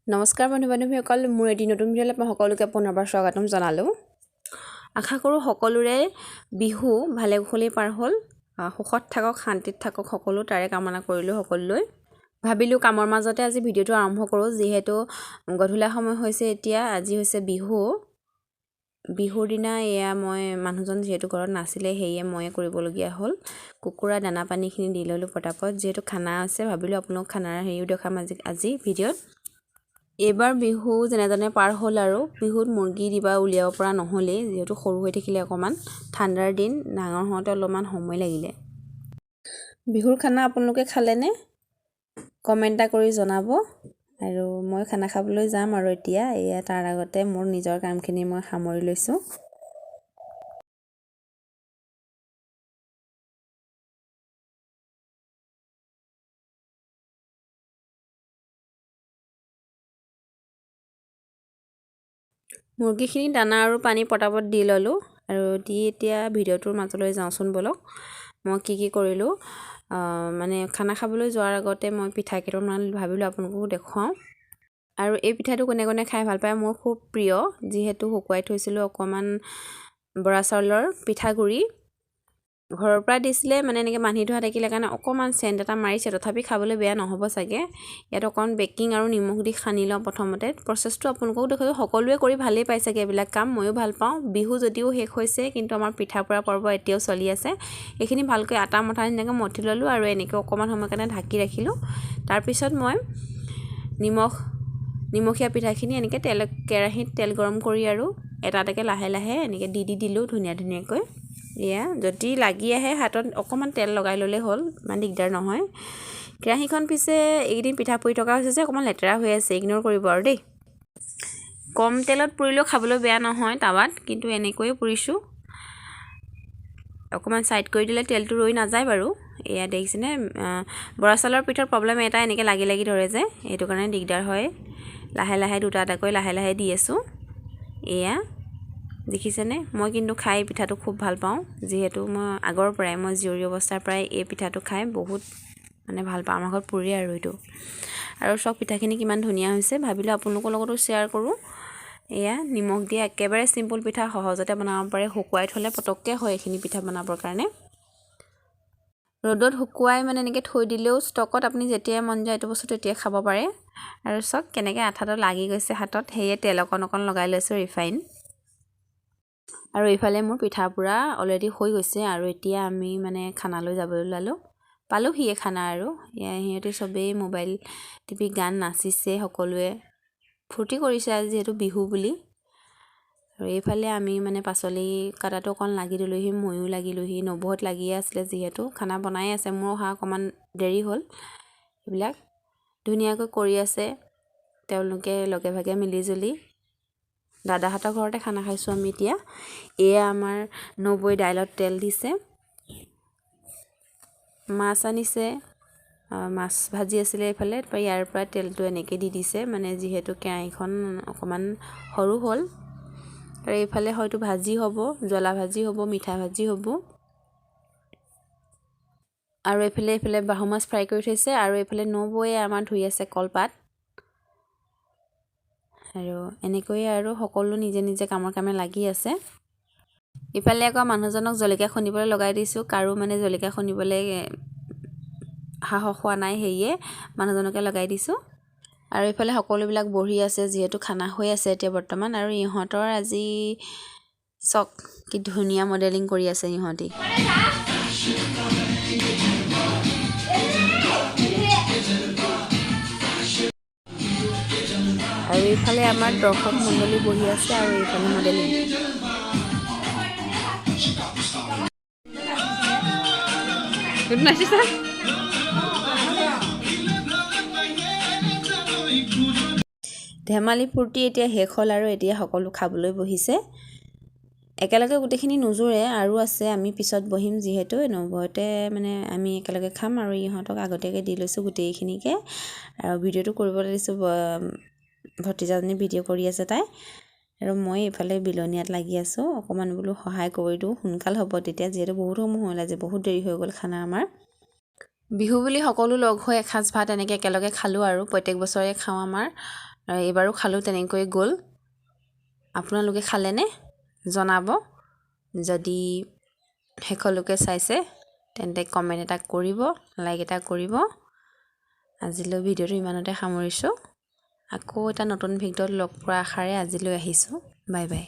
নমস্কাৰ বন্ধু-বান্ধৱীসকল, মোৰ এটি নতুন ভিডিঅ'লৈ আপোনালোক সকলোকে পুনৰবাৰ স্বাগতম জনালোঁ। আশা কৰোঁ সকলোৰে বিহু ভালে কুশলে পাৰ হ'ল। সুখত থাকক, শান্তিত থাকক, সকলো তাৰে কামনা কৰিলোঁ সকলোলৈ। ভাবিলোঁ কামৰ মাজতে আজি ভিডিঅ'টো আৰম্ভ কৰোঁ, যিহেতু গধূলা সময় হৈছে এতিয়া। আজি হৈছে বিহুৰ দিনা এয়া মই মানুহজন যিহেতু ঘৰত নাছিলে, সেয়ে ময়ে কৰিবলগীয়া হ'ল। কুকুৰা দানা পানীখিনি দি ল'লোঁ পটাপট, যিহেতু খানা আছে। ভাবিলোঁ আপোনালোক খানাৰ হেৰিও দেখাম আজি ভিডিঅ'ত। এইবাৰ বিহু যেনে পাৰ হ'ল আৰু বিহুত মুৰ্গী দিবা উলিয়াব পৰা নহ'লেই, যিহেতু সৰু হৈ থাকিলে অকণমান ঠাণ্ডাৰ দিন, ডাঙৰ হওঁতে অলপমান সময় লাগিলে। বিহুৰ খানা আপোনালোকে খালেনে? কমেণ্ট এটা কৰি জনাব। আৰু মই খানা খাবলৈ যাম আৰু এতিয়া তাৰ আগতে মোৰ নিজৰ কামখিনি মই সামৰি লৈছোঁ। মুৰ্গীখিনি দানা আৰু পানী পটাপট দি ল'লোঁ আৰু দি এতিয়া ভিডিঅ'টোৰ মাজলৈ যাওঁচোন ব'লক। মই কি কৰিলোঁ, মানে খানা খাবলৈ যোৱাৰ আগতে মই পিঠা কেইটামান ভাবিলোঁ আপোনালোককো দেখুৱাওঁ। আৰু এই পিঠাটো কোনে কোনে খাই ভাল পায়, মোৰ খুব প্ৰিয়। যিহেতু শুকুৱাই থৈছিলোঁ অকণমান বৰা চাউলৰ পিঠাগুড়ি, ঘৰৰ পৰা দিছিলে, মানে এনেকৈ বান্ধি থোৱা থাকিলে কাৰণে অকণমান চেণ্ট এটা মাৰিছে, তথাপি খাবলৈ বেয়া নহ'ব চাগে। ইয়াত অকণমান বেকিং আৰু নিমখ দি সানি লওঁ প্ৰথমতে। প্ৰচেছটো আপোনালোককো দেখুৱালোঁ, সকলোৱে কৰি ভালেই পাই চাগে এইবিলাক কাম, ময়ো ভাল পাওঁ। বিহু যদিও শেষ হৈছে, কিন্তু আমাৰ পিঠা পোৰা পৰ্ব এতিয়াও চলি আছে। এইখিনি ভালকৈ আটা মঠা নিচিনাকৈ মঠি ল'লোঁ আৰু এনেকৈ অকণমান সময় কাৰণে ঢাকি ৰাখিলোঁ। তাৰপিছত মই নিমখীয়া পিঠাখিনি এনেকৈ কেৰাহীত তেল গৰম কৰি আৰু এটা এটাকৈ লাহে লাহে এনেকৈ দি দিলোঁ ধুনীয়াকৈ। এয়া যদি লাগি আহে হাতত অকণমান তেল লগাই ল'লে হ'ল, ইমান দিগদাৰ নহয়। কেৰাহীখন পিছে এইকেইদিন পিঠা পুৰি থকা হৈছে যে অকণমান লেতেৰা হৈ আছে, ইগন'ৰ কৰিব আৰু দেই। কম তেলত পুৰিলেও খাবলৈ বেয়া নহয় টাৱাত, কিন্তু এনেকৈয়ে পুৰিছোঁ। অকণমান ছাইড কৰি দিলে তেলটো ৰৈ নাযায় বাৰু। এয়া দেখিছেনে, বৰা চাউলৰ পিঠাৰ প্ৰব্লেম এটা, এনেকৈ লাগি ধৰে যে, সেইটো কাৰণে দিগদাৰ হয়। লাহে লাহে দুটা এটাকৈ লাহে লাহে দি আছোঁ। এয়া দেখিছেনে, মই কিন্তু খাই পিঠাটো খুব ভাল পাওঁ। যিহেতু মই আগৰ পৰাই, মই জীয়ৰী অৱস্থাৰ পৰাই এই পিঠাটো খাই বহুত মানে ভাল পাওঁ। আমাৰ ঘৰত পুৰে আৰু এইটো। আৰু চব পিঠাখিনি কিমান ধুনীয়া হৈছে, ভাবিলোঁ আপোনালোকৰ লগতো শ্বেয়াৰ কৰোঁ। এয়া নিমখ দিয়া একেবাৰে চিম্পুল পিঠা, সহজতে বনাব পাৰে। শুকুৱাই থ'লে পটককৈ হয় এইখিনি পিঠা বনাবৰ কাৰণে। ৰ'দত শুকুৱাই মানে এনেকৈ থৈ দিলেও ষ্টকত আপুনি যেতিয়াই মন যায় এইটো বস্তু তেতিয়াই খাব পাৰে। আৰু চব কেনেকৈ আঠাটো লাগি গৈছে হাতত, সেয়ে তেল অকণ লগাই লৈছোঁ ৰিফাইন। আৰু এইফালে মোৰ পিঠা পোৰা অলৰেডি হৈ গৈছে আৰু এতিয়া আমি মানে খানালৈ যাবলৈ ওলালোঁ। পালোহিয়ে খানা আৰু সিহঁতে চবেই মোবাইল টিপি গান নাচিছে, সকলোৱে ফূৰ্তি কৰিছে আজি যিহেতু বিহু বুলি। আৰু এইফালে আমি মানে পাচলি কাটাটো অকণ লাগি দিলোঁহি, ময়ো লাগিলোঁহি। নবৌহঁত লাগিয়ে আছিলে, যিহেতু খানা বনাই আছে। মোৰ অহা অকণমান দেৰি হ'ল। এইবিলাক ধুনীয়াকৈ কৰি আছে তেওঁলোকে লগে ভাগে মিলিজুলি। দাদাহঁতৰ ঘৰতে খানা খাইছোঁ আমি এতিয়া। এয়া আমাৰ নবৌয়ে দাইলত তেল দিছে, মাছ আনিছে, মাছ ভাজি আছিলে এইফালে, ইয়াৰ পৰা তেলটো এনেকৈ দি দিছে, মানে যিহেতু কেৰাহীখন অকণমান সৰু হ'ল। আৰু এইফালে হয়তো ভাজি হ'ব, জ্বলা ভাজি হ'ব, মিঠা ভাজি হ'ব। আৰু এইফালে বাহু মাছ ফ্ৰাই কৰি থৈছে। আৰু এইফালে নবৌয়ে আমাৰ ধুই আছে কলপাত। আৰু এনেকৈয়ে আৰু সকলো নিজে নিজে কামে লাগি আছে। ইফালে আকৌ মানুহজনক জলকীয়া খুন্দিবলৈ লগাই দিছোঁ। কাৰো মানে জলকীয়া খুন্দিবলৈ সাহস হোৱা নাই, সেয়ে মানুহজনকে লগাই দিছোঁ। আৰু এইফালে সকলোবিলাক বহি আছে, যিহেতু খানা হৈ আছে এতিয়া বৰ্তমান। আৰু ইহঁতৰ আজি চক কি ধুনীয়া মডেলিং কৰি আছে ইহঁতি। আৰু এইফালে আমাৰ দৰ্শক মণ্ডলী বহি আছে আৰু এইফালে মডেলিং। ধেমালি ফূৰ্তি এতিয়া শেষ হ'ল আৰু এতিয়া সকলো খাবলৈ বহিছে। একেলগে গোটেইখিনি নোজোৰে, আৰু আছে, আমি পিছত বহিম। যিহেতু নবৌহঁতে মানে আমি একেলগে খাম আৰু ইহঁতক আগতীয়াকৈ দি লৈছোঁ গোটেইখিনিকে। আৰু ভিডিঅ'টো কৰিবলৈ দিছোঁ, ভতিজাজনী ভিডিঅ' কৰি আছে তাই। আৰু মই এইফালে বিলনীয়াত লাগি আছোঁ, অকণমান বোলো সহায় কৰি দিওঁ, সোনকাল হ'ব তেতিয়া, যিহেতু বহুত সময় হ'ল, আজি বহুত দেৰি হৈ গ'ল খানা আমাৰ। বিহু বুলি সকলো লগ হৈ এসাঁজ ভাত এনেকৈ একেলগে খালোঁ আৰু প্ৰত্যেক বছৰে খাওঁ আমাৰ। আৰু এইবাৰো খালোঁ তেনেকৈ গ'ল। আপোনালোকে খালেনে জনাব। যদি শেষলৈকে চাইছে তেন্তে কমেণ্ট এটা কৰিব, লাইক এটা কৰিব। আজিলৈ ভিডিঅ'টো ইমানতে সামৰিছোঁ। আকৌ এটা নতুন ভিডিঅ'ত লগ পোৱাৰ আশাৰে আজিলৈ আহিছোঁ। Bye bye.